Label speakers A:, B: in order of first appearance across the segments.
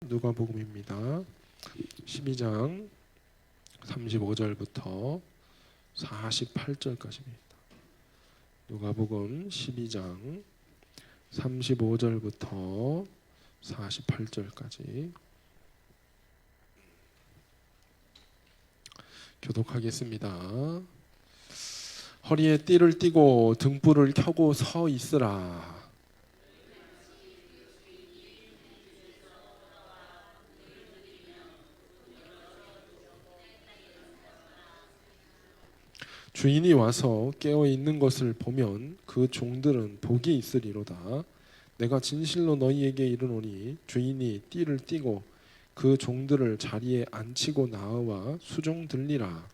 A: 누가복음입니다. 12장 35절부터 48절까지입니다. 누가복음 12장 35절부터 48절까지 교독하겠습니다. 허리에 띠를 띠고 등불을 켜고 서 있으라. 주인이 와서 깨어 있는 것을 보면 그 종들은 복이 있으리로다. 내가 진실로 너희에게 이르노니 주인이 띠를 띠고 그 종들을 자리에 앉히고 나와 수종 들리라.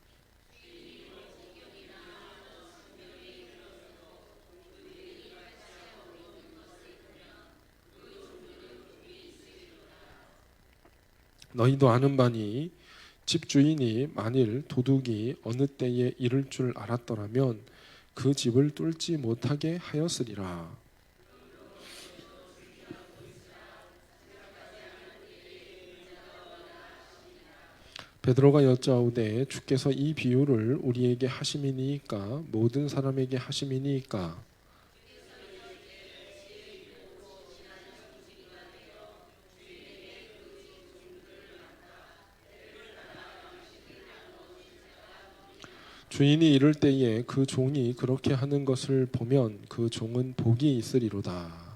A: 너희도 아는 바니 집주인이 만일 도둑이 어느 때에 이를 줄 알았더라면 그 집을 뚫지 못하게 하였으리라. 베드로가 여짜오되 주께서 이 비유를 우리에게 하심이니이까 모든 사람에게 하심이니이까. 주인이 이를 때에 그 종이 그렇게 하는 것을 보면 그 종은 복이 있으리로다.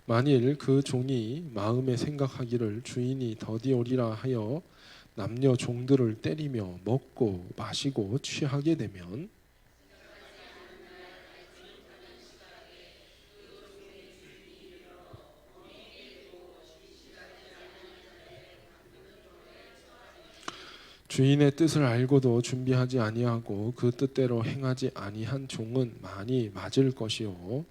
A: 만일 그 종이 마음에 생각하기를 주인이 더디오리라 하여 남녀 종들을 때리며 먹고 마시고 취하게 되면 주인의 뜻을 알고도 준비하지 아니하고 그 뜻대로 행하지 아니한 종은 많이 맞을 것이요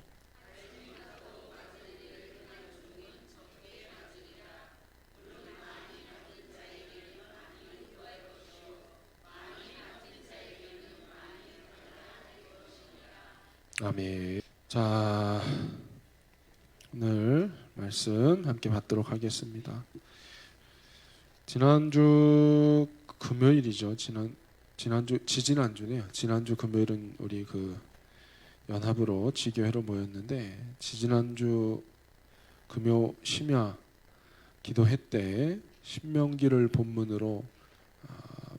A: 아멘. 자, 오늘 말씀 함께 받도록 하겠습니다. 지난주 금요일이죠. 지지난주네요. 지난주 금요일은 우리 연합으로 지교회로 모였는데 지지난주 금요 심야 기도회 때 신명기를 본문으로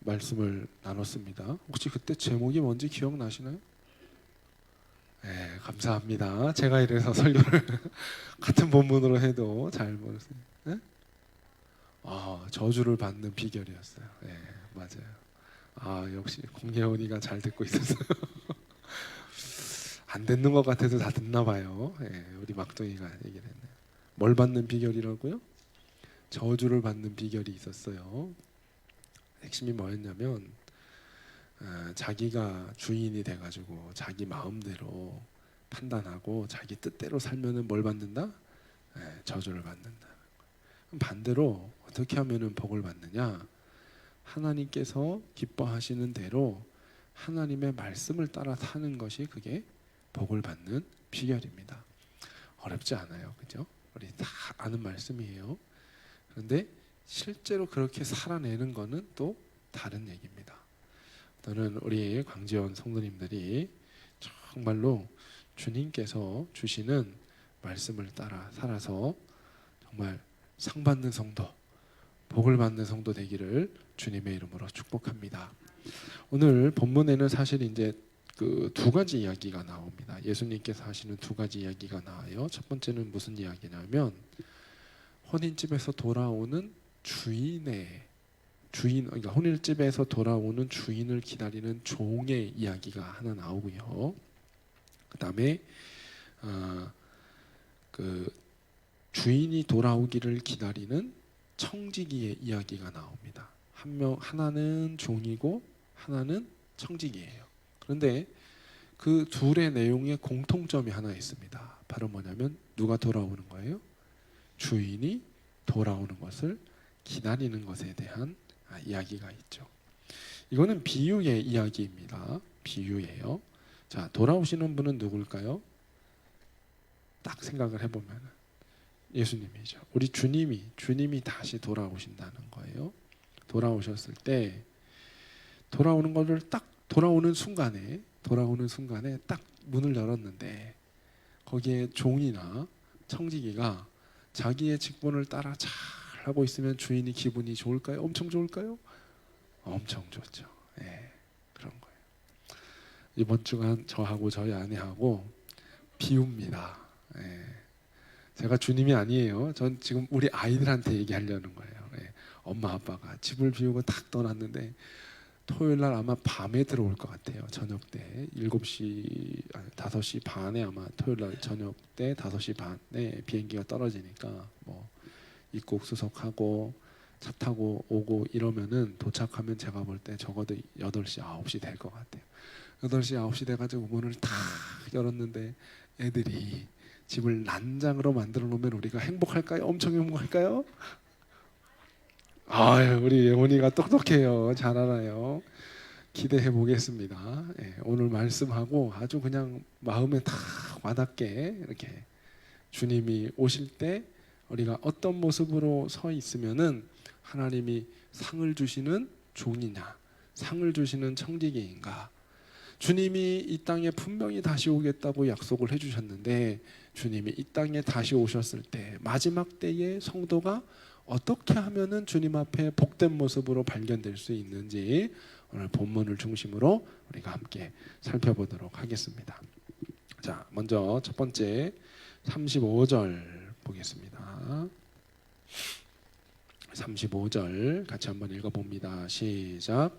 A: 말씀을 나눴습니다. 혹시 그때 제목이 뭔지 기억나시나요? 네, 감사합니다. 제가 이래서 설교를 같은 본문으로 해도 잘 모르세요. 네? 저주를 받는 비결이었어요. 네, 맞아요. 역시 공예원이가 잘 듣고 있었어요. 안 듣는 것 같아도 다 듣나 봐요. 네, 우리 막둥이가 얘기를 했네요. 뭘 받는 비결이라고요? 저주를 받는 비결이 있었어요. 핵심이 뭐였냐면 자기가 주인이 돼가지고 자기 마음대로 판단하고 자기 뜻대로 살면은 뭘 받는다? 저주를 받는다. 그럼 반대로 어떻게 하면은 복을 받느냐? 하나님께서 기뻐하시는 대로 하나님의 말씀을 따라 사는 것이 그게 복을 받는 비결입니다. 어렵지 않아요, 그죠? 우리 다 아는 말씀이에요. 그런데 실제로 그렇게 살아내는 것은 또 다른 얘기입니다. 저는 우리 광지원 성도님들이 정말로 주님께서 주시는 말씀을 따라 살아서 정말 상 받는 성도, 복을 받는 성도 되기를 주님의 이름으로 축복합니다. 오늘 본문에는 사실 이제 두 가지 이야기가 나옵니다. 예수님께서 하시는 두 가지 이야기가 나와요. 첫 번째는 무슨 이야기냐면 혼인집에서 돌아오는 그러니까 혼인집에서 돌아오는 주인을 기다리는 종의 이야기가 하나 나오고요. 그 다음에 주인이 돌아오기를 기다리는 청지기의 이야기가 나옵니다. 하나는 종이고 하나는 청지기예요. 그런데 그 둘의 내용에 공통점이 하나 있습니다. 바로 뭐냐면 누가 돌아오는 거예요? 주인이 돌아오는 것을 기다리는 것에 대한 이야기가 있죠. 이거는 비유의 이야기입니다. 비유예요. 자, 돌아오시는 분은 누굴까요? 딱 생각을 해보면 예수님이죠. 우리 주님이 다시 돌아오신다는 거예요. 돌아오셨을 때 돌아오는 거를 딱 돌아오는 순간에 딱 문을 열었는데 거기에 종이나 청지기가 자기의 직분을 따라 잘 하고 있으면 주인이 기분이 좋을까요? 엄청 좋을까요? 엄청 좋죠. 예, 그런 거예요. 이번 주간 저하고 저희 아내하고 비웁니다. 예, 제가 주님이 아니에요. 전 지금 우리 아이들한테 얘기하려는 거예요. 예, 엄마 아빠가 집을 비우고 딱 떠났는데 토요일 날 아마 밤에 들어올 것 같아요. 저녁 때 7시, 5시 반에 아마 토요일 날 저녁 때 5시 반에 비행기가 떨어지니까 뭐 입국 수속하고 차 타고 오고 이러면은 도착하면 제가 볼 때 적어도 8시, 9시 될 것 같아요. 8시, 9시 돼가지고 문을 탁 열었는데 애들이 집을 난장으로 만들어 놓으면 우리가 행복할까요? 엄청 행복할까요? 아유, 우리 예원이가 똑똑해요. 잘 알아요. 기대해 보겠습니다. 예, 오늘 말씀하고 아주 그냥 마음에 탁 와닿게 이렇게 주님이 오실 때 우리가 어떤 모습으로 서 있으면은 하나님이 상을 주시는 종이냐, 상을 주시는 청지기인가? 주님이 이 땅에 분명히 다시 오겠다고 약속을 해주셨는데 주님이 이 땅에 다시 오셨을 때 마지막 때에 성도가 어떻게 하면은 주님 앞에 복된 모습으로 발견될 수 있는지 오늘 본문을 중심으로 우리가 함께 살펴보도록 하겠습니다. 자, 먼저 첫 번째 35절 보겠습니다. 35절 같이 한번 읽어봅니다. 시작.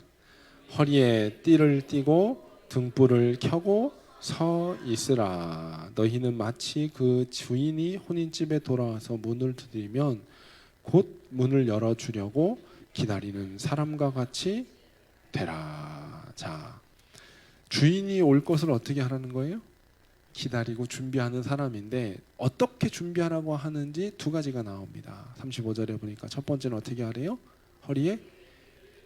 A: 허리에 띠를 띠고 등불을 켜고 서 있으라. 너희는 마치 그 주인이 혼인집에 돌아와서 문을 두드리면 곧 문을 열어주려고 기다리는 사람과 같이 되라. 자, 주인이 올 것을 어떻게 하라는 거예요? 기다리고 준비하는 사람인데 어떻게 준비하라고 하는지 두 가지가 나옵니다. 35절에 보니까 첫 번째는 어떻게 하래요? 허리에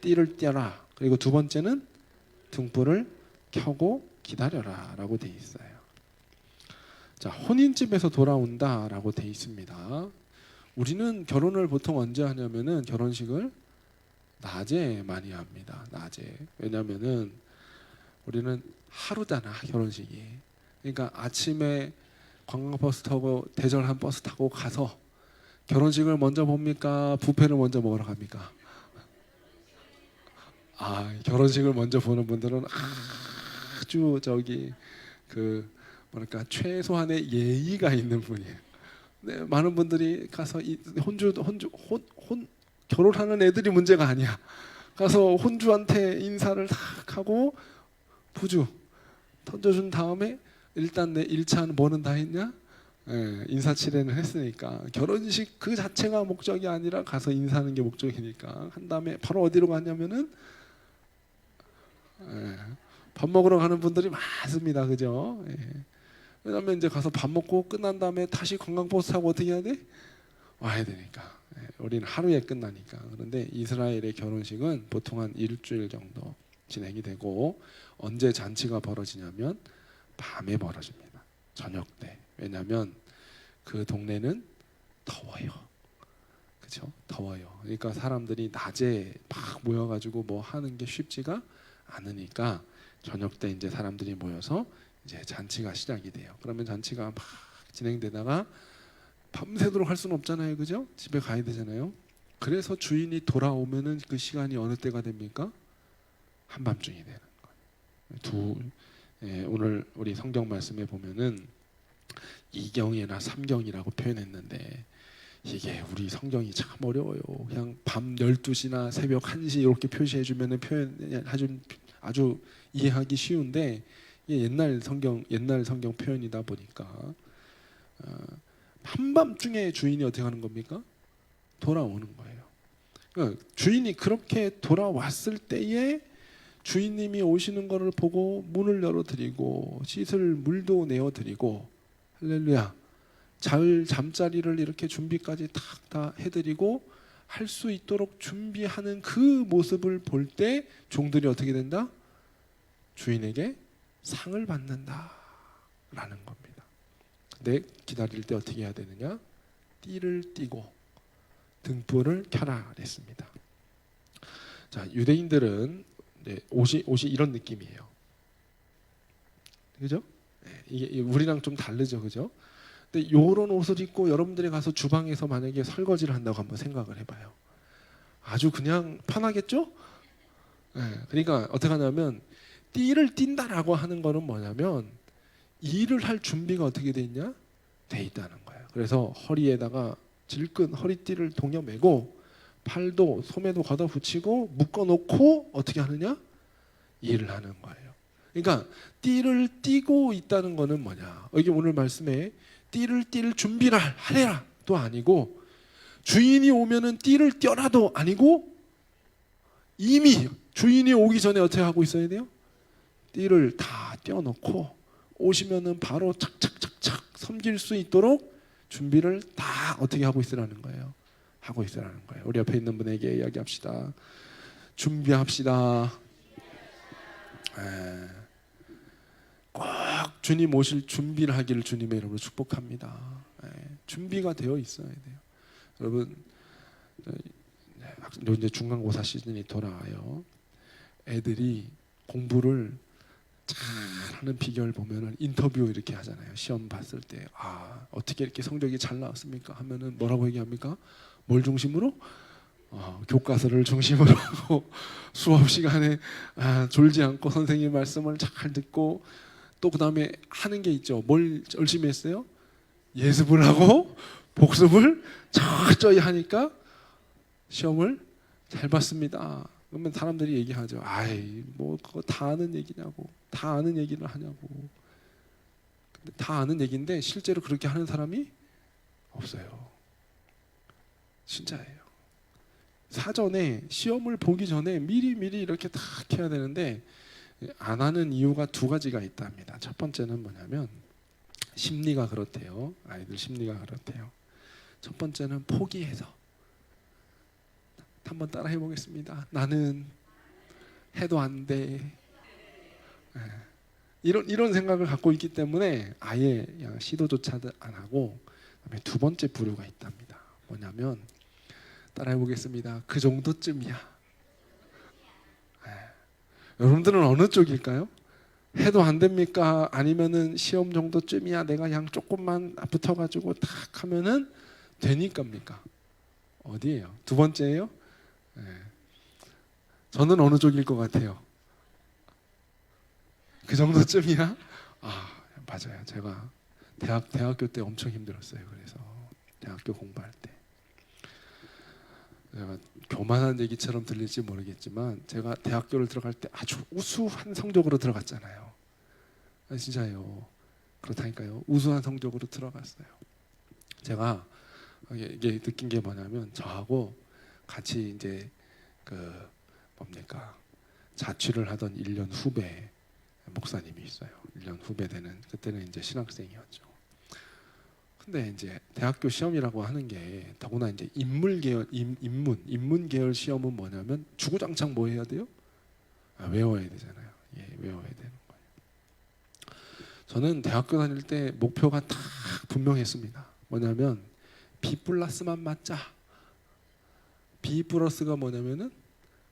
A: 띠를 떼라. 그리고 두 번째는 등불을 켜고 기다려라 라고 돼 있어요. 자, 혼인집에서 돌아온다 라고 돼 있습니다. 우리는 결혼을 보통 언제 하냐면은 결혼식을 낮에 많이 합니다. 낮에. 왜냐면은 우리는 하루잖아, 결혼식이. 그러니까 아침에 관광버스 타고 대절한 버스 타고 가서 결혼식을 먼저 봅니까? 뷔페를 먼저 먹으러 갑니까? 결혼식을 먼저 보는 분들은 아주 그 뭐랄까 최소한의 예의가 있는 분이에요. 네, 많은 분들이 가서 결혼하는 애들이 문제가 아니야. 가서 혼주한테 인사를 탁 하고 부주 던져준 다음에 일단 내 1차는 뭐는 다 했냐? 인사치레는 했으니까 결혼식 그 자체가 목적이 아니라 가서 인사하는 게 목적이니까 한 다음에 바로 어디로 가냐면은 밥 먹으러 가는 분들이 많습니다. 그죠? 왜냐면 이제 가서 밥 먹고 끝난 다음에 다시 관광버스 타고 어떻게 해야 돼? 와야 되니까. 우리는 하루에 끝나니까. 그런데 이스라엘의 결혼식은 보통 한 일주일 정도 진행이 되고 언제 잔치가 벌어지냐면 밤에 벌어집니다. 저녁 때. 왜냐하면 그 동네는 더워요. 그렇죠? 더워요. 그러니까 사람들이 낮에 막 모여가지고 뭐 하는 게 쉽지가 않으니까 저녁 때 이제 사람들이 모여서 이제 잔치가 시작이 돼요. 그러면 잔치가 막 진행되다가 밤새도록 할 수는 없잖아요, 그죠? 집에 가야 되잖아요. 그래서 주인이 돌아오면은 그 시간이 어느 때가 됩니까? 한밤중이 되는 거예요. 오늘 우리 성경 말씀에 보면은 2경이나 3경이라고 표현했는데 이게 우리 성경이 참 어려워요. 그냥 밤 12시나 새벽 1시 이렇게 표시해 주면은 아주 이해하기 쉬운데 이게 옛날 성경 표현이다 보니까 한밤중에 주인이 어떻게 하는 겁니까? 돌아오는 거예요. 그러니까 주인이 그렇게 돌아왔을 때에 주인님이 오시는 것을 보고 문을 열어드리고 씻을 물도 내어드리고 할렐루야 잠자리를 이렇게 준비까지 다 해드리고 할 수 있도록 준비하는 그 모습을 볼 때 종들이 어떻게 된다? 주인에게 상을 받는다라는 겁니다. 근데 기다릴 때 어떻게 해야 되느냐? 띠를 띠고 등불을 켜라 그랬습니다. 자, 유대인들은 옷이 이런 느낌이에요. 그죠? 이게 우리랑 좀 다르죠, 그죠? 근데 이런 옷을 입고 여러분들이 가서 주방에서 만약에 설거지를 한다고 한번 생각을 해봐요. 아주 그냥 편하겠죠? 그러니까 어떻게 하냐면 띠를 띈다라고 하는 거는 뭐냐면 일을 할 준비가 어떻게 돼 있냐? 돼 있다는 거예요. 그래서 허리에다가 질끈 허리띠를 동여매고 팔도 소매도 걷어붙이고 묶어놓고 어떻게 하느냐? 일을 하는 거예요. 그러니까 띠를 띠고 있다는 거는 뭐냐? 여기 오늘 말씀에 띠를 띨 준비를 하래라 도 아니고 주인이 오면은 띠를 떼라도 아니고 이미 주인이 오기 전에 어떻게 하고 있어야 돼요? 띠를 다 떼어놓고 오시면은 바로 착착착착 섬길 수 있도록 준비를 다 어떻게 하고 있으라는 거예요? 하고 있으라는 거예요. 우리 옆에 있는 분에게 이야기합시다. 준비합시다. 꼭 주님 오실 준비를 하기를 주님의 이름으로 축복합니다. 준비가 되어 있어야 돼요. 여러분 이제 중간고사 시즌이 돌아와요. 애들이 공부를 잘하는 비결 보면은 인터뷰 이렇게 하잖아요. 시험 봤을 때 어떻게 이렇게 성적이 잘 나왔습니까? 하면은 뭐라고 얘기합니까? 뭘 중심으로? 교과서를 중심으로 하고 수업 시간에 졸지 않고 선생님 말씀을 잘 듣고 또 그 다음에 하는 게 있죠. 뭘 열심히 했어요? 예습을 하고 복습을 철저히 하니까 시험을 잘 봤습니다. 그러면 사람들이 얘기하죠. 뭐 그거 다 아는 얘기냐고, 다 아는 얘기를 하냐고. 근데 다 아는 얘기인데 실제로 그렇게 하는 사람이 없어요. 진짜예요. 사전에 시험을 보기 전에 미리 이렇게 다 해야 되는데 안 하는 이유가 두 가지가 있답니다. 첫 번째는 뭐냐면 심리가 그렇대요. 아이들 심리가 그렇대요. 첫 번째는 포기해서. 한번 따라 해보겠습니다. 나는 해도 안 돼. 이런 생각을 갖고 있기 때문에 아예 그냥 시도조차 안 하고. 그다음에 두 번째 부류가 있답니다. 뭐냐면 따라 해보겠습니다. 그 정도쯤이야. 여러분들은 어느 쪽일까요? 해도 안 됩니까? 아니면은 시험 정도쯤이야. 내가 그냥 조금만 붙어가지고 탁 하면은 되니까입니까? 어디예요? 두 번째예요? 저는 어느 쪽일 것 같아요? 그 정도쯤이야? 맞아요. 제가 대학교 때 엄청 힘들었어요. 그래서 대학교 공부할 때 제가 교만한 얘기처럼 들릴지 모르겠지만 제가 대학교를 들어갈 때 아주 우수한 성적으로 들어갔잖아요. 진짜요. 그렇다니까요. 우수한 성적으로 들어갔어요. 제가 이게 느낀 게 뭐냐면 저하고 같이 이제 자취를 하던 1년 후배 목사님이 있어요. 1년 후배 되는 그때는 이제 신학생이었죠. 근데 이제 대학교 시험이라고 하는 게 더구나 이제 인문 계열 시험은 뭐냐면 주구장창 뭐 해야 돼요? 외워야 되잖아요. 외워야 되는 거예요. 저는 대학교 다닐 때 목표가 딱 분명했습니다. 뭐냐면 B 플러스만 맞자. B 플러스가 뭐냐면은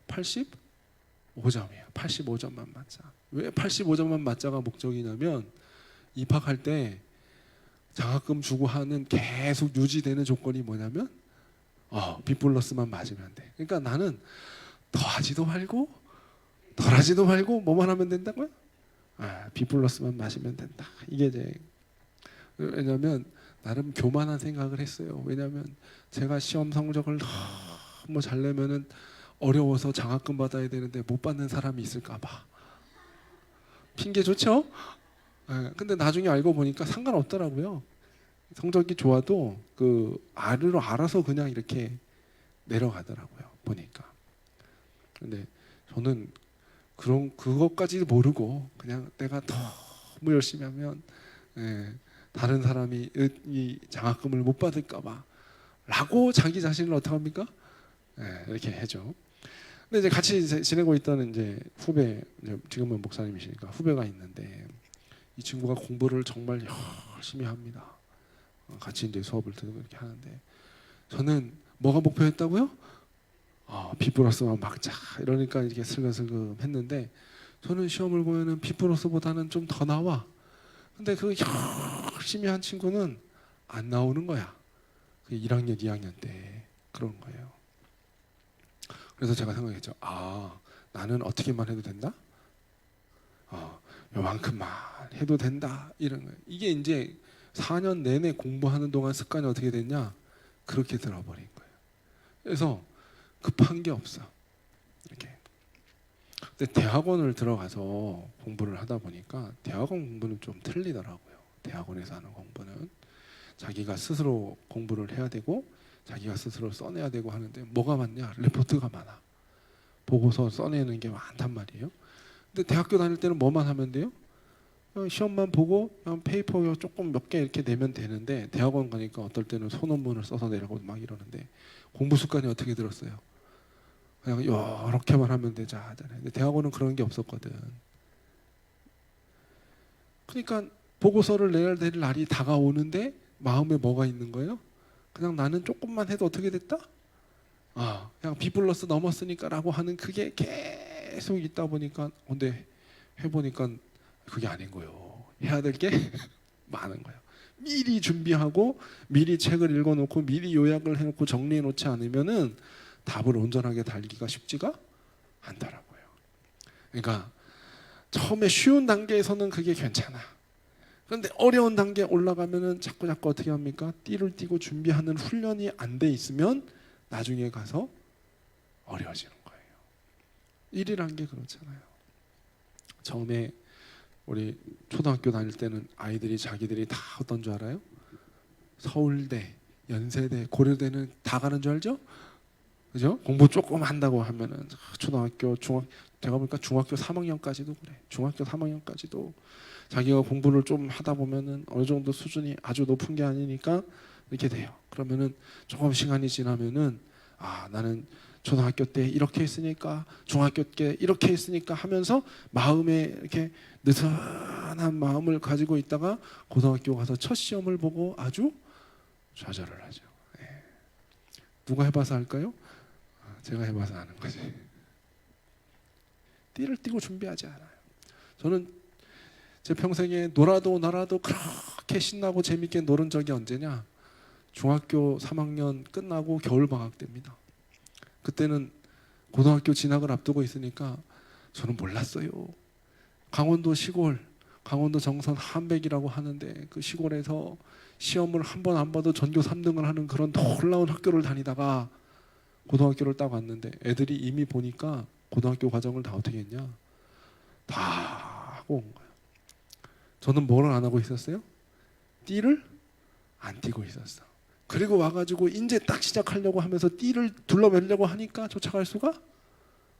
A: 85점이에요. 85점만 맞자. 왜 85점만 맞자가 목적이냐면 입학할 때 장학금 주고 하는 계속 유지되는 조건이 뭐냐면 B 플러스만 맞으면 돼. 그러니까 나는 더하지도 말고 덜하지도 말고 뭐만 하면 된다고요? B 플러스만 맞으면 된다. 이게 이제 왜냐면 나름 교만한 생각을 했어요. 왜냐면 제가 시험 성적을 너무 잘 내면은 어려워서 장학금 받아야 되는데 못 받는 사람이 있을까 봐. 핑계 좋죠? 근데 나중에 알고 보니까 상관없더라고요. 성적이 좋아도 아래로 알아서 그냥 이렇게 내려가더라고요. 보니까. 근데 저는 그것까지 모르고 그냥 내가 너무 열심히 하면 다른 사람이 이 장학금을 못 받을까 봐 라고 자기 자신을 어떻게 합니까? 이렇게 해죠. 근데 이제 같이 지내고 있던 이제 후배, 지금은 목사님이시니까 후배가 있는데 이 친구가 공부를 정말 열심히 합니다. 같이 이제 수업을 듣고 이렇게 하는데 저는 뭐가 목표였다고요? B 플러스만 막자 이러니까 이렇게 슬금슬금 했는데 저는 시험을 보면은 B 플러스보다는 좀 더 나와. 근데 그 열심히 한 친구는 안 나오는 거야. 그 1학년, 2학년 때 그런 거예요. 그래서 제가 생각했죠. 나는 어떻게만 해도 된다? 요만큼만 해도 된다 이런 거예요. 이게 이제 4년 내내 공부하는 동안 습관이 어떻게 됐냐? 그렇게 들어버린 거예요. 그래서 급한 게 없어. 이렇게. 근데 대학원을 들어가서 공부를 하다 보니까 대학원 공부는 좀 틀리더라고요. 대학원에서 하는 공부는 자기가 스스로 공부를 해야 되고 자기가 스스로 써내야 되고 하는데 뭐가 많냐? 레포트가 많아. 보고서 써내는 게 많단 말이에요. 근데 대학교 다닐 때는 뭐만 하면 돼요? 시험만 보고 그냥 페이퍼 조금 몇 개 이렇게 내면 되는데 대학원 가니까 어떨 때는 소논문을 써서 내라고 막 이러는데 공부 습관이 어떻게 들었어요? 그냥 이렇게만 하면 되자 하잖아요. 근데 대학원은 그런 게 없었거든. 그러니까 보고서를 내야 될 날이 다가오는데 마음에 뭐가 있는 거예요? 그냥 나는 조금만 해도 어떻게 됐다? 그냥 B 플러스 넘었으니까라고 하는 그게 계속 있다 보니까 근데 해보니까 그게 아닌 거예요. 해야 될 게 많은 거예요. 미리 준비하고 미리 책을 읽어놓고 미리 요약을 해놓고 정리해놓지 않으면은 답을 온전하게 달기가 쉽지가 않더라고요. 그러니까 처음에 쉬운 단계에서는 그게 괜찮아. 그런데 어려운 단계에 올라가면은 자꾸 어떻게 합니까? 띠를 띠고 준비하는 훈련이 안 돼 있으면 나중에 가서 어려워지는 거예요. 일이란 게 그렇잖아요. 처음에 우리 초등학교 다닐 때는 아이들이 자기들이 다 어떤 줄 알아요? 서울대, 연세대, 고려대는 다 가는 줄 알죠? 그죠? 공부 조금 한다고 하면은 초등학교, 제가 보니까 중학교 3학년까지도 그래. 중학교 3학년까지도 자기가 공부를 좀 하다 보면은 어느 정도 수준이 아주 높은 게 아니니까 이렇게 돼요. 그러면은 조금 시간이 지나면은 나는 초등학교 때 이렇게 했으니까 중학교 때 이렇게 했으니까 하면서 마음에 이렇게 느슨한 마음을 가지고 있다가 고등학교 가서 첫 시험을 보고 아주 좌절을 하죠. 누가 해봐서 할까요? 제가 해봐서 아는 거지. 띠를 띠고 준비하지 않아요. 저는 제 평생에 놀아도 그렇게 신나고 재밌게 놀은 적이 언제냐? 중학교 3학년 끝나고 겨울방학 때입니다. 그때는 고등학교 진학을 앞두고 있으니까 저는 몰랐어요. 강원도 시골, 강원도 정선 한백이라고 하는데 그 시골에서 시험을 한 번 안 봐도 전교 3등을 하는 그런 놀라운 학교를 다니다가 고등학교를 딱 왔는데 애들이 이미 보니까 고등학교 과정을 다 어떻게 했냐? 다 하고 온 거예요. 저는 뭐를 안 하고 있었어요? 띠를 안 띠고 있었어. 그리고 와가지고 이제 딱 시작하려고 하면서 띠를 둘러매려고 하니까 쫓아갈 수가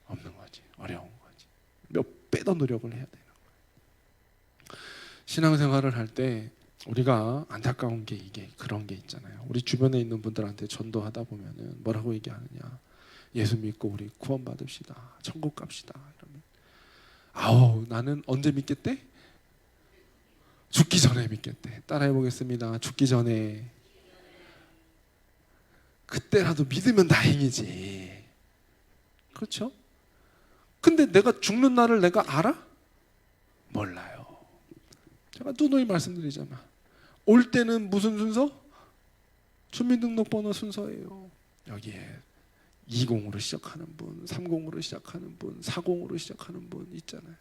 A: 없는 거지. 어려운 거지. 몇 배 더 노력을 해야 되는 거예요. 신앙생활을 할 때 우리가 안타까운 게 이게 그런 게 있잖아요. 우리 주변에 있는 분들한테 전도하다 보면은 뭐라고 얘기하느냐? 예수 믿고 우리 구원 받읍시다. 천국 갑시다. 이러면 나는 언제 믿겠대? 죽기 전에 믿겠대. 따라해 보겠습니다. 죽기 전에. 그때라도 믿으면 다행이지. 그렇죠? 근데 내가 죽는 날을 내가 알아? 몰라요. 제가 누누이 말씀드리잖아. 올 때는 무슨 순서? 주민등록번호 순서예요. 여기에 20으로 시작하는 분, 30으로 시작하는 분, 40으로 시작하는 분 있잖아요.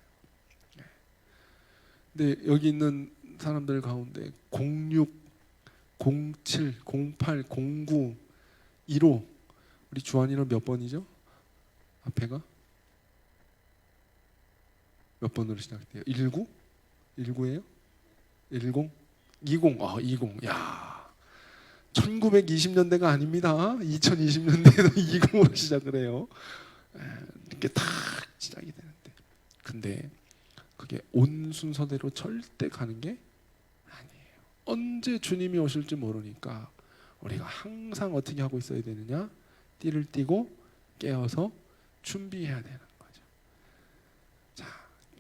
A: 근데 여기 있는 사람들 가운데 06, 07, 08, 09, 15 우리 주한이는 몇 번이죠? 앞에가? 몇 번으로 시작돼요? 19? 19예요? 10? 20? 20. 야, 1920년대가 아닙니다. 2020년대에도 20으로 시작을 해요. 이렇게 탁 시작이 되는데, 근데 그게 온 순서대로 절대 가는 게 아니에요. 언제 주님이 오실지 모르니까 우리가 항상 어떻게 하고 있어야 되느냐? 띠를 띠고 깨어서 준비해야 되는 거죠. 자,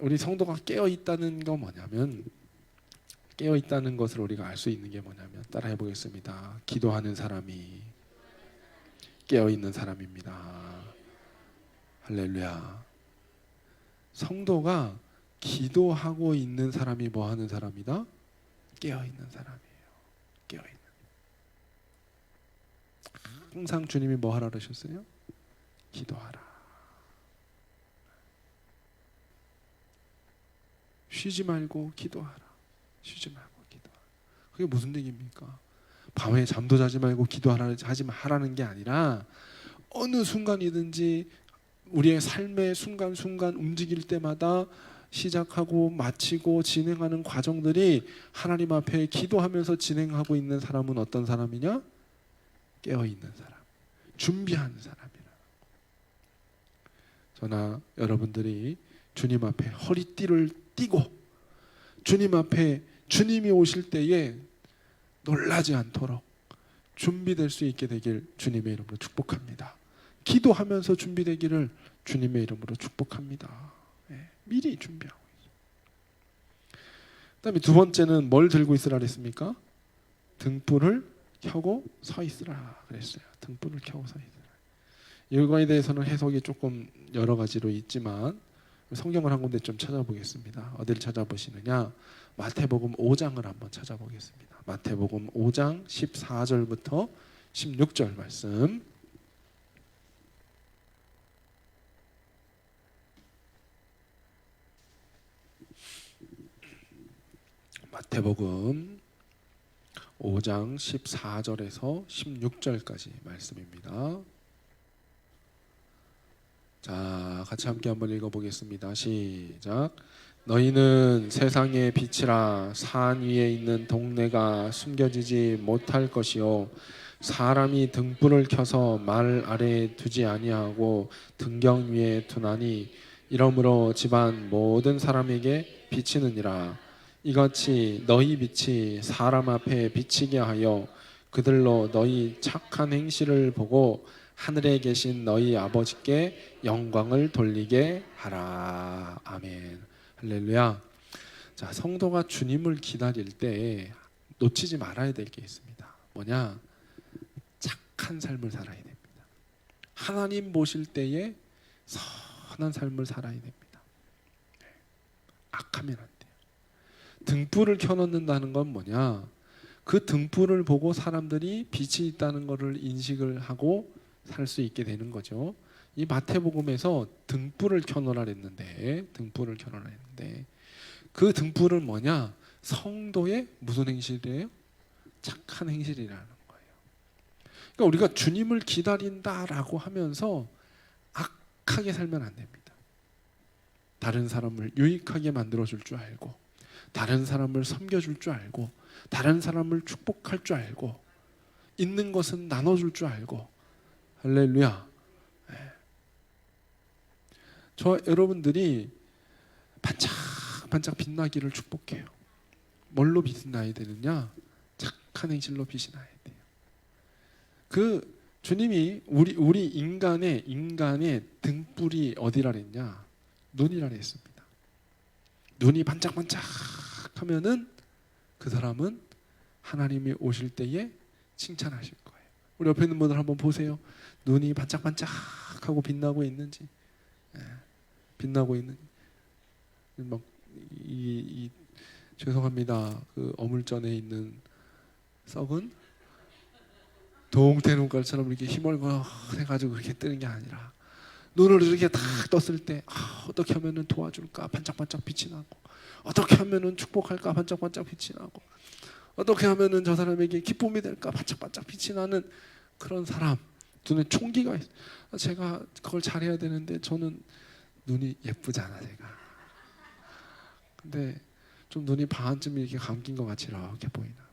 A: 우리 성도가 깨어 있다는 거 뭐냐면 깨어 있다는 것을 우리가 알 수 있는 게 뭐냐면, 따라해 보겠습니다. 기도하는 사람이 깨어 있는 사람입니다. 할렐루야. 성도가 기도하고 있는 사람이 뭐 하는 사람이다? 깨어 있는 사람이에요. 깨어 있는. 항상 주님이 뭐 하라 그러셨어요? 기도하라. 쉬지 말고 기도하라. 쉬지 말고 기도하라. 그게 무슨 얘기입니까? 밤에 잠도 자지 말고 하라는 게 아니라 어느 순간이든지 우리의 삶의 순간순간 움직일 때마다 시작하고 마치고 진행하는 과정들이 하나님 앞에 기도하면서 진행하고 있는 사람은 어떤 사람이냐? 깨어있는 사람, 준비하는 사람이라. 저나 여러분들이 주님 앞에 허리띠를 띠고 주님 앞에 주님이 오실 때에 놀라지 않도록 준비될 수 있게 되길 주님의 이름으로 축복합니다. 기도하면서 준비되기를 주님의 이름으로 축복합니다. 네, 미리 준비하고 있어요. 그다음에 두 번째는 뭘 들고 있으라 그랬습니까? 등불을 켜고 서 있으라 그랬어요. 등불을 켜고 서 있으라. 이거에 대해서는 해석이 조금 여러 가지로 있지만 성경을 한 군데 좀 찾아보겠습니다. 어디를 찾아보시느냐? 마태복음 5장을 한번 찾아보겠습니다. 마태복음 5장 14절부터 16절 말씀. 마태복음 5장 14절에서 16절까지 말씀입니다. 자, 같이 함께 한번 읽어보겠습니다. 시작. 너희는 세상의 빛이라. 산 위에 있는 동네가 숨겨지지 못할 것이요 사람이 등불을 켜서 말 아래에 두지 아니하고 등경 위에 두나니 이러므로 집안 모든 사람에게 비치느니라. 이같이 너희 빛이 사람 앞에 비치게 하여 그들로 너희 착한 행실을 보고 하늘에 계신 너희 아버지께 영광을 돌리게 하라. 아멘. 할렐루야. 자, 성도가 주님을 기다릴 때 놓치지 말아야 될 게 있습니다. 뭐냐? 착한 삶을 살아야 됩니다. 하나님 보실 때에 선한 삶을 살아야 됩니다. 악하면 안 돼요. 등불을 켜놓는다는 건 뭐냐? 그 등불을 보고 사람들이 빛이 있다는 것을 인식을 하고 살 수 있게 되는 거죠. 이 마태복음에서 등불을 켜놓으라 했는데, 등불을 켜놓으라 했는데 그 등불은 뭐냐? 성도의 무슨 행실이에요? 착한 행실이라는 거예요. 그러니까 우리가 주님을 기다린다라고 하면서 악하게 살면 안 됩니다. 다른 사람을 유익하게 만들어줄 줄 알고, 다른 사람을 섬겨줄 줄 알고, 다른 사람을 축복할 줄 알고, 있는 것은 나눠줄 줄 알고. 할렐루야. 네. 저 여러분들이 반짝반짝 빛나기를 축복해요. 뭘로 빛나야 되느냐? 착한 행실로 빛이 나야 돼요. 그 주님이 우리 인간의 등불이 어디라 그랬냐? 눈이라 그랬습니다. 눈이 반짝반짝 하면은 그 사람은 하나님이 오실 때에 칭찬하실 거예요. 우리 옆에 있는 분들 한번 보세요. 눈이 반짝반짝하고 빛나고 있는지, 빛나고 있는. 막 죄송합니다. 그 어물전에 있는 썩은 동태 눈깔처럼 이렇게 희멀고 해가지고 그렇게 뜨는 게 아니라 눈을 이렇게 딱 떴을 때 어떻게 하면은 도와줄까 반짝반짝 빛이 나고, 어떻게 하면은 축복할까 반짝반짝 빛이 나고, 어떻게 하면은 저 사람에게 기쁨이 될까 반짝반짝 빛이 나는 그런 사람. 눈에 총기가 있어요. 제가 그걸 잘해야 되는데 저는 눈이 예쁘잖아 제가. 근데 좀 눈이 반쯤 이렇게 감긴 것 같이 이렇게 보이나.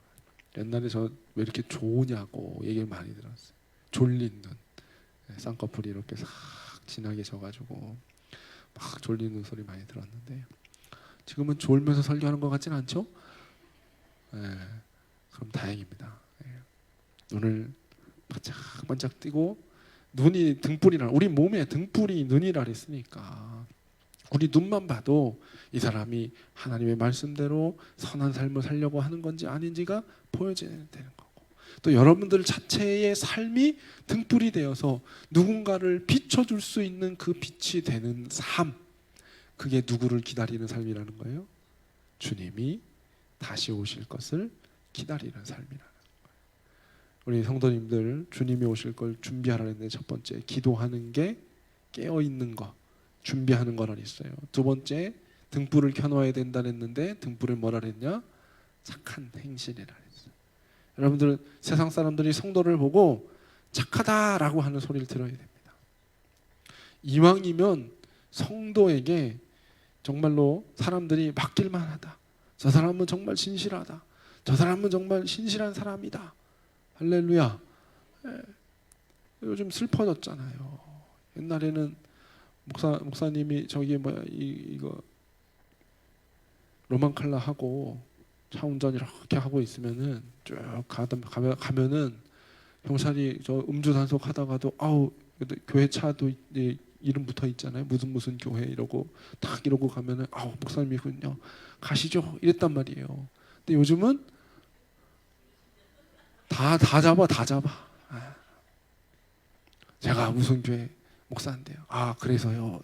A: 옛날에 저 왜 이렇게 좋으냐고 얘기를 많이 들었어요. 졸린 눈, 쌍꺼풀이 이렇게 싹 진하게 져가지고 막 졸리는 소리 많이 들었는데 지금은 졸면서 설교하는 것 같지는 않죠? 그럼 다행입니다. 눈을 반짝반짝 뜨고, 눈이 등불이라, 우리 몸에 등불이 눈이라 그랬으니까 우리 눈만 봐도 이 사람이 하나님의 말씀대로 선한 삶을 살려고 하는 건지 아닌지가 보여지는 거고, 또 여러분들 자체의 삶이 등불이 되어서 누군가를 비춰줄 수 있는 그 빛이 되는 삶, 그게 누구를 기다리는 삶이라는 거예요? 주님이 다시 오실 것을 기다리는 삶이라는 거예요. 우리 성도님들, 주님이 오실 걸 준비하라는 데 첫 번째, 기도하는 게 깨어있는 거, 준비하는 거라 했어요. 두 번째, 등불을 켜놓아야 된다 했는데 등불을 뭐라 했냐? 착한 행실이라 했어요. 여러분들, 세상 사람들이 성도를 보고 착하다라고 하는 소리를 들어야 됩니다. 이왕이면 성도에게 정말로 사람들이 맡길만 하다, 저 사람은 정말 진실하다, 저 사람은 정말 신실한 사람이다, 할렐루야. 요즘 슬퍼졌잖아요. 옛날에는 목사님이 저기 이거 로만 칼라 하고 차 운전 이렇게 하고 있으면은 쭉 가면은 경찰이 저 음주 단속 하다가도 아우 교회 차도 이름 붙어 있잖아요. 무슨 교회 이러고 딱 이러고 가면은 아우 목사님이군요, 가시죠 이랬단 말이에요. 근데 요즘은 다 잡아. 제가 무슨 교회 목사인데요. 아 그래서요.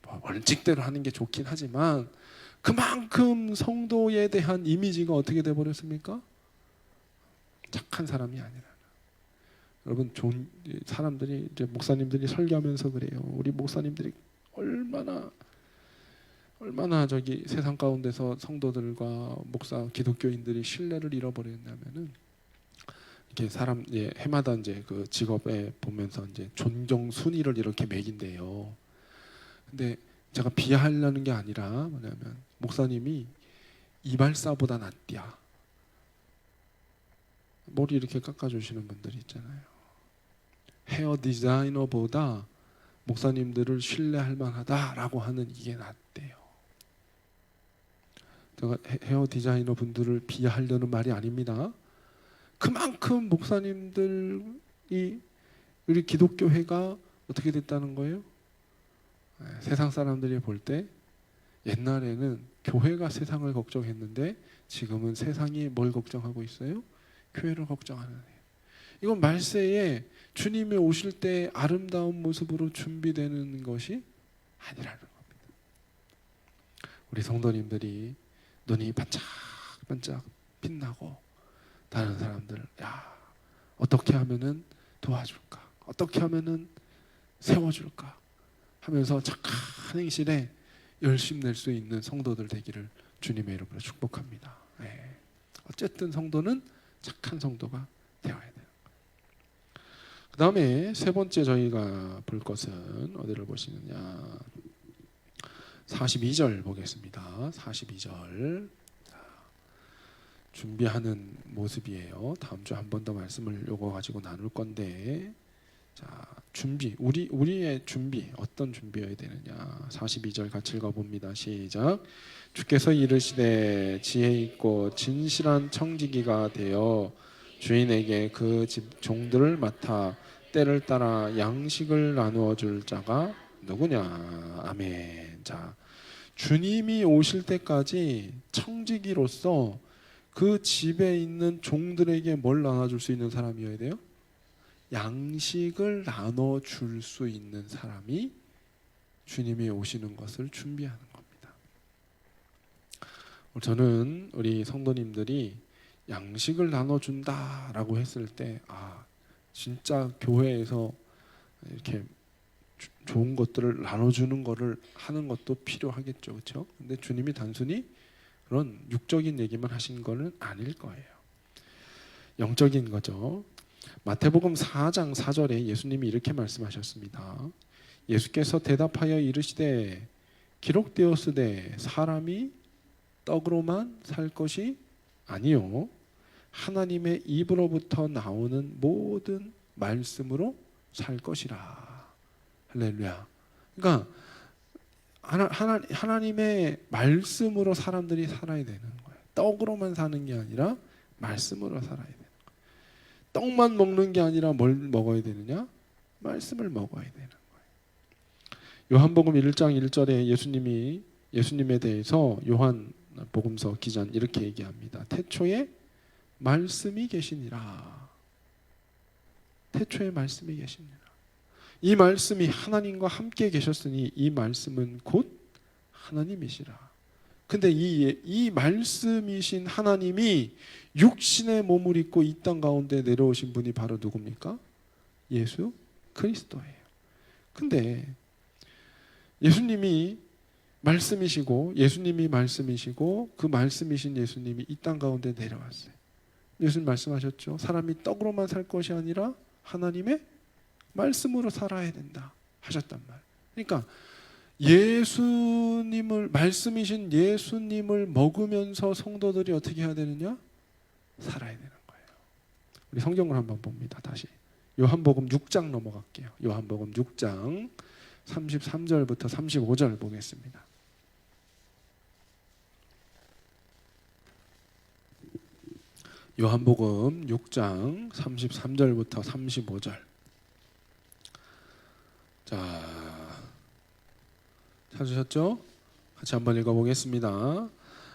A: 뭐 원칙대로 하는 게 좋긴 하지만 그만큼 성도에 대한 이미지가 어떻게 돼 버렸습니까? 착한 사람이 아니라. 여러분, 좋은 사람들이 이제 목사님들이 설교하면서 그래요. 우리 목사님들이 얼마나 저기 세상 가운데서 성도들과 목사 기독교인들이 신뢰를 잃어버렸냐면은, 이렇게 사람 해마다 이제 그 직업에 보면서 이제 존경 순위를 이렇게 매긴대요. 근데 제가 비하하려는 게 아니라 뭐냐면, 목사님이 이발사보다 낫디야. 머리 이렇게 깎아주시는 분들이 있잖아요. 헤어 디자이너보다 목사님들을 신뢰할 만하다라고 하는 이게 낫대요. 제가 헤어 디자이너 분들을 비하하려는 말이 아닙니다. 그만큼 목사님들이 우리 기독교회가 어떻게 됐다는 거예요? 세상 사람들이 볼 때 옛날에는 교회가 세상을 걱정했는데 지금은 세상이 뭘 걱정하고 있어요? 교회를 걱정하는 거예요. 이건 말세에 주님이 오실 때 아름다운 모습으로 준비되는 것이 아니라는 겁니다. 우리 성도님들이 눈이 반짝반짝 빛나고 다른 사람들, 야, 어떻게 하면은 도와줄까? 어떻게 하면은 세워줄까? 하면서 착한 행실에 열심 낼 수 있는 성도들 되기를 주님의 이름으로 축복합니다. 네. 어쨌든 성도는 착한 성도가 되어야 돼요. 그 다음에 세 번째 저희가 볼 것은 어디를 보시느냐, 42절 보겠습니다. 42절 준비하는 모습이에요. 다음 주 한 번 더 말씀을 요거 가지고 나눌 건데, 자, 준비, 우리의 준비, 어떤 준비여야 되느냐. 42절 같이 읽어봅니다. 시작. 주께서 이르시되 지혜 있고 진실한 청지기가 되어 주인에게 그 집 종들을 맡아 때를 따라 양식을 나누어 줄 자가 누구냐. 아멘. 자, 주님이 오실 때까지 청지기로서 그 집에 있는 종들에게 뭘 나눠줄 수 있는 사람이어야 돼요? 양식을 나눠줄 수 있는 사람이 주님이 오시는 것을 준비하는 겁니다. 저는 우리 성도님들이 양식을 나눠준다라고 했을 때, 진짜 교회에서 이렇게 좋은 것들을 나눠주는 거를 하는 것도 필요하겠죠, 그렇죠? 근데 주님이 단순히 그런 육적인 얘기만 하신 거는 아닐 거예요. 영적인 거죠. 마태복음 4장 4절에 예수님이 이렇게 말씀하셨습니다. 예수께서 대답하여 이르시되 기록되었으되 사람이 떡으로만 살 것이 아니요 하나님의 입으로부터 나오는 모든 말씀으로 살 것이라. 할렐루야. 그러니까 하나님의 말씀으로 사람들이 살아야 되는 거예요. 떡으로만 사는 게 아니라 말씀으로 살아야 돼요. 떡만 먹는 게 아니라 뭘 먹어야 되느냐? 말씀을 먹어야 되는 거예요. 요한복음 1장 1절에 예수님에 대해서 요한복음서 기자는 이렇게 얘기합니다. 태초에 말씀이 계시니라. 태초에 말씀이 계시니라. 이 말씀이 하나님과 함께 계셨으니 이 말씀은 곧 하나님이시라. 근데 이 말씀이신 하나님이 육신의 몸을 입고 이 땅 가운데 내려오신 분이 바로 누굽니까? 예수 그리스도예요. 근데 예수님이 말씀이시고 그 말씀이신 예수님이 이 땅 가운데 내려왔어요. 예수님 말씀하셨죠. 사람이 떡으로만 살 것이 아니라 하나님의 말씀으로 살아야 된다 하셨단 말이에요. 그러니까 말씀이신 예수님을 먹으면서 성도들이 어떻게 해야 되느냐? 살아야 되는 거예요. 우리 성경을 한번 봅니다. 다시 요한복음 6장 넘어갈게요. 요한복음 6장 33절부터 35절 보겠습니다. 요한복음 6장 33절부터 35절. 자, 찾으셨죠? 같이 한번 읽어보겠습니다.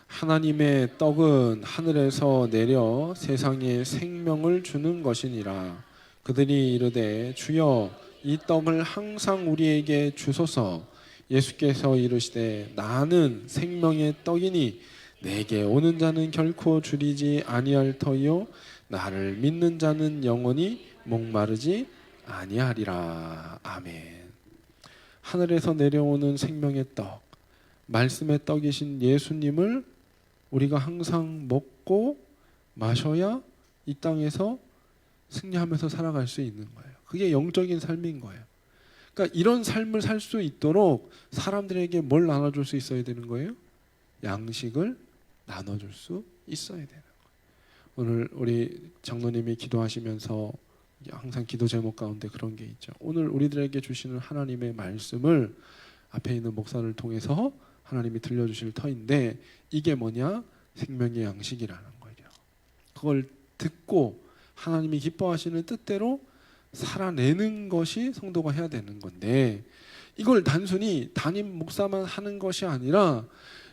A: 하나님의 떡은 하늘에서 내려 세상에 생명을 주는 것이니라. 그들이 이르되 주여 이 떡을 항상 우리에게 주소서. 예수께서 이르시되 나는 생명의 떡이니 내게 오는 자는 결코 줄이지 아니할 터이요 나를 믿는 자는 영원히 목마르지 아니하리라. 아멘. 하늘에서 내려오는 생명의 떡, 말씀의 떡이신 예수님을 우리가 항상 먹고 마셔야 이 땅에서 승리하면서 살아갈 수 있는 거예요. 그게 영적인 삶인 거예요. 그러니까 이런 삶을 살 수 있도록 사람들에게 뭘 나눠줄 수 있어야 되는 거예요? 양식을 나눠줄 수 있어야 되는 거예요. 오늘 우리 장로님이 기도하시면서 항상 기도 제목 가운데 그런 게 있죠. 오늘 우리들에게 주시는 하나님의 말씀을 앞에 있는 목사를 통해서 하나님이 들려주실 터인데 이게 뭐냐? 생명의 양식이라는 거죠. 그걸 듣고 하나님이 기뻐하시는 뜻대로 살아내는 것이 성도가 해야 되는 건데 이걸 단순히 담임 목사만 하는 것이 아니라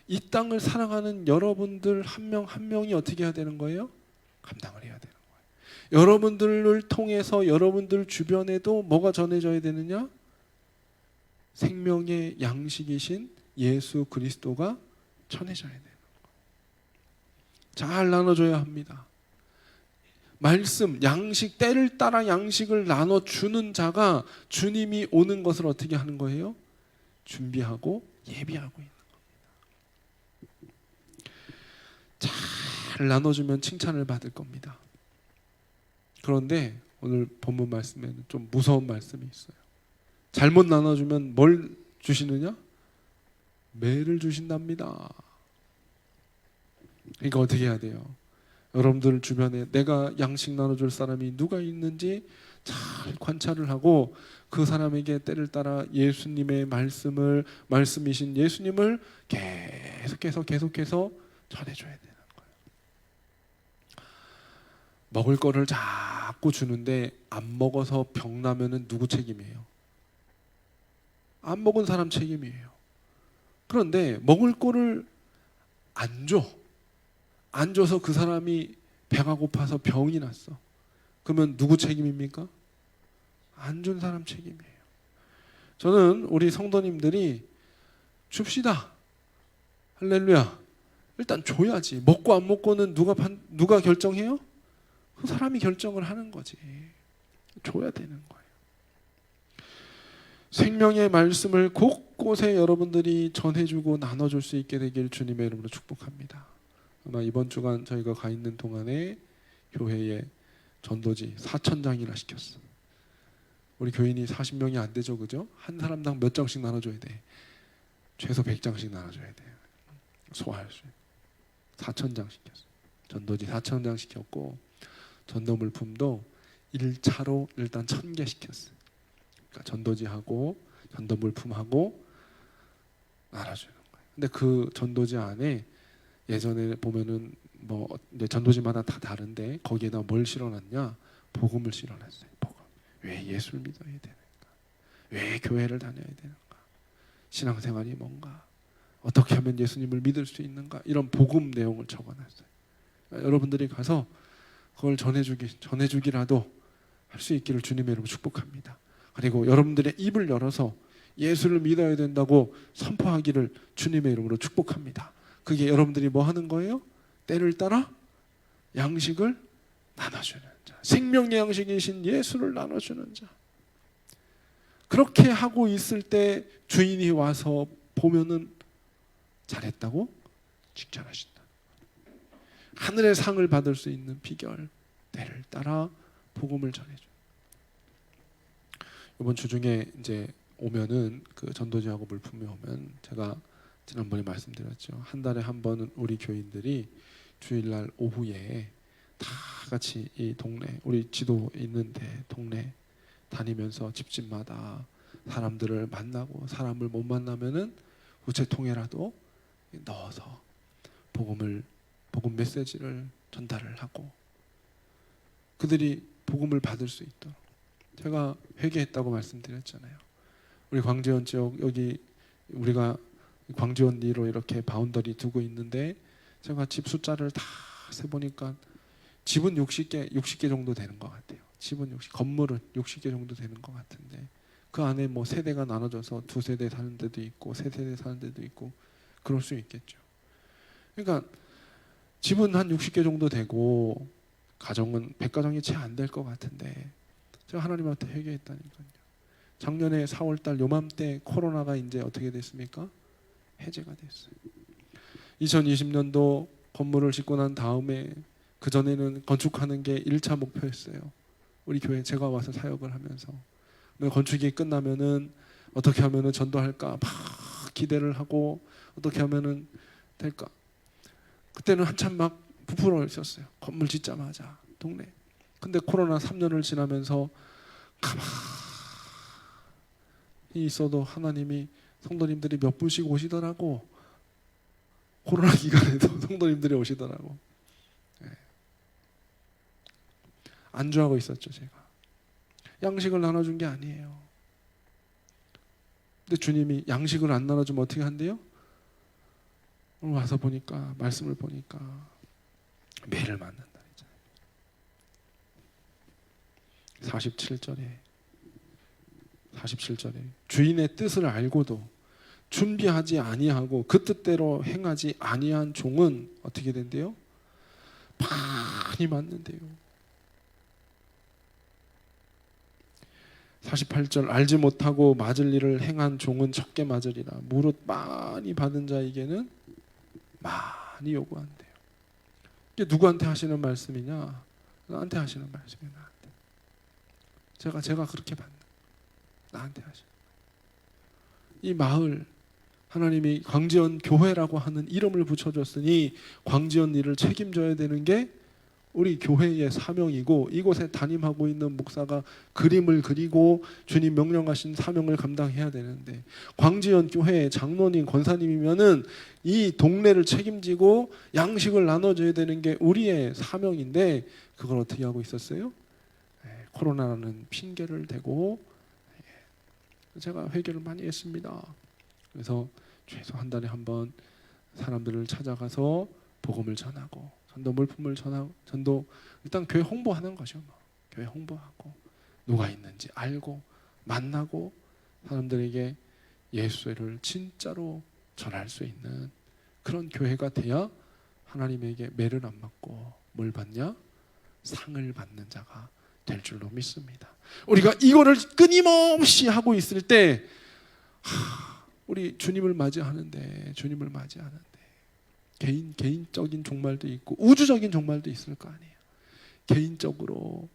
A: 이 땅을 살아가는 여러분들 한 명 한 명이 어떻게 해야 되는 거예요? 감당을 해야 되는 거예요. 여러분들을 통해서 여러분들 주변에도 뭐가 전해져야 되느냐? 생명의 양식이신 예수 그리스도가 전해져야 되는 거예요. 잘 나눠줘야 합니다. 말씀, 양식, 때를 따라 양식을 나눠주는 자가 주님이 오는 것을 어떻게 하는 거예요? 준비하고 예비하고 있는 겁니다. 잘 나눠주면 칭찬을 받을 겁니다. 그런데 오늘 본문 말씀에는 좀 무서운 말씀이 있어요. 잘못 나눠주면 뭘 주시느냐? 매를 주신답니다. 그러니까 어떻게 해야 돼요? 여러분들 주변에 내가 양식 나눠줄 사람이 누가 있는지 잘 관찰을 하고 그 사람에게 때를 따라 예수님의 말씀이신 예수님을 계속해서 전해줘야 되는 거예요. 먹을 거를 자꾸 주는데 안 먹어서 병 나면은 누구 책임이에요? 안 먹은 사람 책임이에요. 그런데 먹을 거를 안 줘. 안 줘서 그 사람이 배가 고파서 병이 났어. 그러면 누구 책임입니까? 안 준 사람 책임이에요. 저는 우리 성도님들이 줍시다. 할렐루야. 일단 줘야지. 먹고 안 먹고는 누가 결정해요? 그 사람이 결정을 하는 거지. 줘야 되는 거예요. 생명의 말씀을 곳곳에 여러분들이 전해주고 나눠줄 수 있게 되길 주님의 이름으로 축복합니다. 아마 이번 주간 저희가 가 있는 동안에 교회에 전도지 4,000장이나 시켰어. 우리 교인이 40명이 안 되죠, 그죠? 한 사람당 몇 장씩 나눠줘야 돼. 최소 100장씩 나눠줘야 돼. 소화할 수 있는. 4,000장 시켰어. 전도지 4,000장 시켰고 전도 물품도 1차로 일단 1,000개 시켰어. 그러니까 전도지하고 전도 물품하고 나눠주는 거예요. 근데 그 전도지 안에 예전에 보면은 뭐 전도지마다 다 다른데 거기에다 뭘 실어놨냐? 복음을 실어놨어요. 복음. 왜 예수를 믿어야 되는가? 왜 교회를 다녀야 되는가? 신앙생활이 뭔가, 어떻게 하면 예수님을 믿을 수 있는가, 이런 복음 내용을 적어놨어요. 그러니까 여러분들이 가서 그걸 전해주기라도 할 수 있기를 주님의 이름으로 축복합니다. 그리고 여러분들의 입을 열어서 예수를 믿어야 된다고 선포하기를 주님의 이름으로 축복합니다. 그게 여러분들이 뭐 하는 거예요? 때를 따라 양식을 나눠주는 자, 생명의 양식이신 예수를 나눠주는 자. 그렇게 하고 있을 때 주인이 와서 보면은 잘했다고 칭찬하신다. 하늘의 상을 받을 수 있는 비결, 때를 따라 복음을 전해줘. 이번 주 중에 이제 오면은 그 전도지하고 물품이 오면, 제가 지난번에 말씀드렸죠. 한 달에 한 번은 우리 교인들이 주일날 오후에 다 같이 이 동네, 우리 지도 있는데 동네 다니면서 집집마다 사람들을 만나고, 사람을 못 만나면은 우체통에라도 넣어서 복음 메시지를 전달을 하고 그들이 복음을 받을 수 있도록. 제가 회개했다고 말씀드렸잖아요. 우리 광지원 지역, 여기 우리가 광지원리로 이렇게 바운더리 두고 있는데, 제가 집 숫자를 다 세보니까 집은 60개 정도 되는 것 같아요. 집은 건물은 60개 정도 되는 것 같은데, 그 안에 뭐 세대가 나눠져서 2세대 사는 데도 있고 3세대 사는 데도 있고 그럴 수 있겠죠. 그러니까 집은 한 60개 정도 되고 가정은 100가정이 채 안 될 것 같은데, 제가 하나님한테 회개했다니까요. 작년에 4월달 요맘때 코로나가 이제 어떻게 됐습니까? 해제가 됐어요. 2020년도 건물을 짓고 난 다음에, 그전에는 건축하는 게 1차 목표였어요. 우리 교회 제가 와서 사역을 하면서 건축이 끝나면은 어떻게 하면은 전도할까 막 기대를 하고, 어떻게 하면은 될까. 그때는 한참 막 부풀어 있었어요. 건물 짓자마자 동네. 근데 코로나 3년을 지나면서 가만히 있어도 하나님이 성도님들이 몇 분씩 오시더라고. 코로나 기간에도 성도님들이 오시더라고. 네. 안주하고 있었죠, 제가. 양식을 나눠준 게 아니에요. 근데 주님이 양식을 안 나눠주면 어떻게 한대요? 오늘 와서 보니까, 말씀을 보니까 매를 맞는다. 47절에 주인의 뜻을 알고도 준비하지 아니하고 그 뜻대로 행하지 아니한 종은 어떻게 된대요? 많이 맞는데요. 48절 알지 못하고 맞을 일을 행한 종은 적게 맞으리라. 무릇 많이 받은 자에게는 많이 요구한대요. 이게 누구한테 하시는 말씀이냐? 나한테 하시는 말씀이에요. 나한테. 제가 그렇게 받는, 나한테 하시는. 이 마을, 하나님이 광지연 교회라고 하는 이름을 붙여줬으니 광지연 일을 책임져야 되는 게 우리 교회의 사명이고, 이곳에 담임하고 있는 목사가 그림을 그리고 주님 명령하신 사명을 감당해야 되는데, 광지연 교회의 장로님, 권사님이면은 이 동네를 책임지고 양식을 나눠줘야 되는 게 우리의 사명인데, 그걸 어떻게 하고 있었어요? 코로나라는 핑계를 대고. 제가 회개를 많이 했습니다. 그래서 최소 한 달에 한 번 사람들을 찾아가서 복음을 전하고, 전도 물품을 전하고, 전도 일단 교회 홍보하는 거죠. 교회 홍보하고, 누가 있는지 알고 만나고 사람들에게 예수를 진짜로 전할 수 있는 그런 교회가 돼야 하나님에게 매를 안 맞고 뭘 받냐? 상을 받는 자가 될 줄로 믿습니다. 우리가 이거를 끊임없이 하고 있을 때, 우리 주님을 맞이하는데 개인적인 종말도 있고 우주적인 종말도 있을 거 아니에요. 개인적으로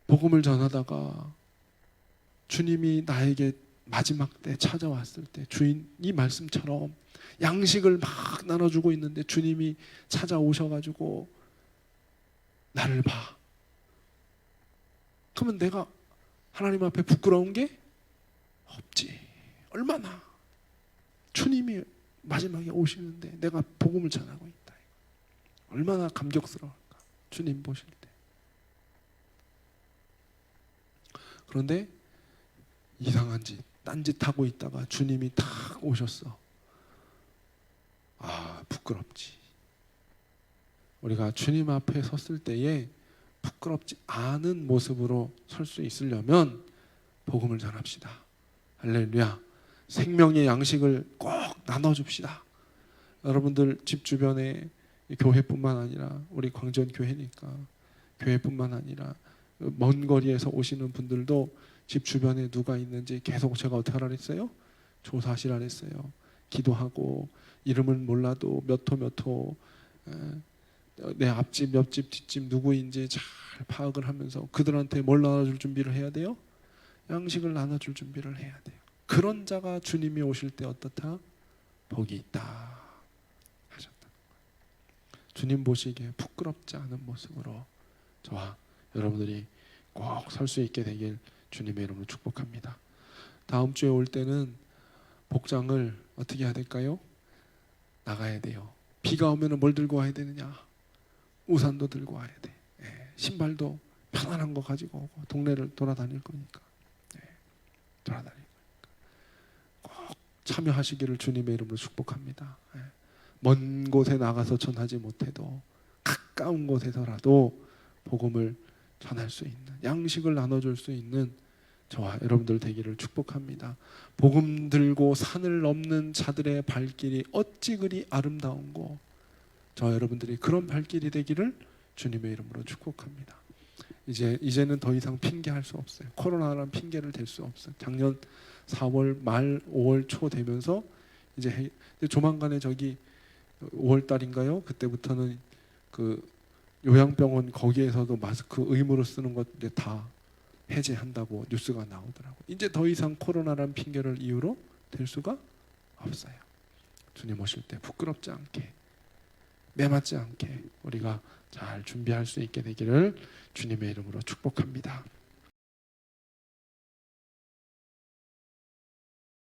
A: 복음을 전하다가 주님이 나에게 마지막 때 찾아왔을 때, 주인 이 말씀처럼 양식을 막 나눠주고 있는데 주님이 찾아오셔가지고 나를 봐. 그러면 내가 하나님 앞에 부끄러운 게 없지. 얼마나 주님이 마지막에 오시는데 내가 복음을 전하고 있다. 얼마나 감격스러울까, 주님 보실 때. 그런데 이상한 짓 딴짓하고 있다가 주님이 탁 오셨어. 부끄럽지. 우리가 주님 앞에 섰을 때에 부끄럽지 않은 모습으로 설 수 있으려면 복음을 전합시다. 할렐루야. 생명의 양식을 꼭 나눠줍시다. 여러분들 집 주변에 교회뿐만 아니라 우리 광전 교회니까 교회뿐만 아니라 먼 거리에서 오시는 분들도 집 주변에 누가 있는지 계속 제가 어떻게 하라 그랬어요? 조사하시라 그랬어요. 기도하고 이름은 몰라도 몇 호 내 앞집 옆집 뒷집 누구인지 잘 파악을 하면서 그들한테 뭘 나눠줄 준비를 해야 돼요? 양식을 나눠줄 준비를 해야 돼요. 그런 자가 주님이 오실 때 어떻다? 복이 있다 하셨다. 주님 보시기에 부끄럽지 않은 모습으로 저와 여러분들이 꼭 설 수 있게 되길 주님의 이름으로 축복합니다. 다음 주에 올 때는 복장을 어떻게 해야 될까요? 나가야 돼요. 비가 오면 뭘 들고 와야 되느냐? 우산도 들고 와야 돼. 신발도 편안한 거 가지고 오고 동네를 돌아다닐 거니까. 돌아다닐 거니까. 꼭 참여하시기를 주님의 이름으로 축복합니다. 먼 곳에 나가서 전하지 못해도 가까운 곳에서라도 복음을 전할 수 있는, 양식을 나눠줄 수 있는 저와 여러분들 되기를 축복합니다. 복음 들고 산을 넘는 자들의 발길이 어찌 그리 아름다운고, 저와 여러분들이 그런 발길이 되기를 주님의 이름으로 축복합니다. 이제는 더 이상 핑계할 수 없어요. 코로나라는 핑계를 댈 수 없어요. 작년 4월 말 5월 초 되면서 이제 조만간에 저기 5월 달인가요? 그때부터는 그 요양병원 거기에서도 마스크 의무로 쓰는 것 이제 다 해제한다고 뉴스가 나오더라고요. 이제 더 이상 코로나라는 핑계를 이유로 될 수가 없어요. 주님 오실 때 부끄럽지 않게, 매맞지 않게 우리가 잘 준비할 수 있게 되기를 주님의 이름으로 축복합니다.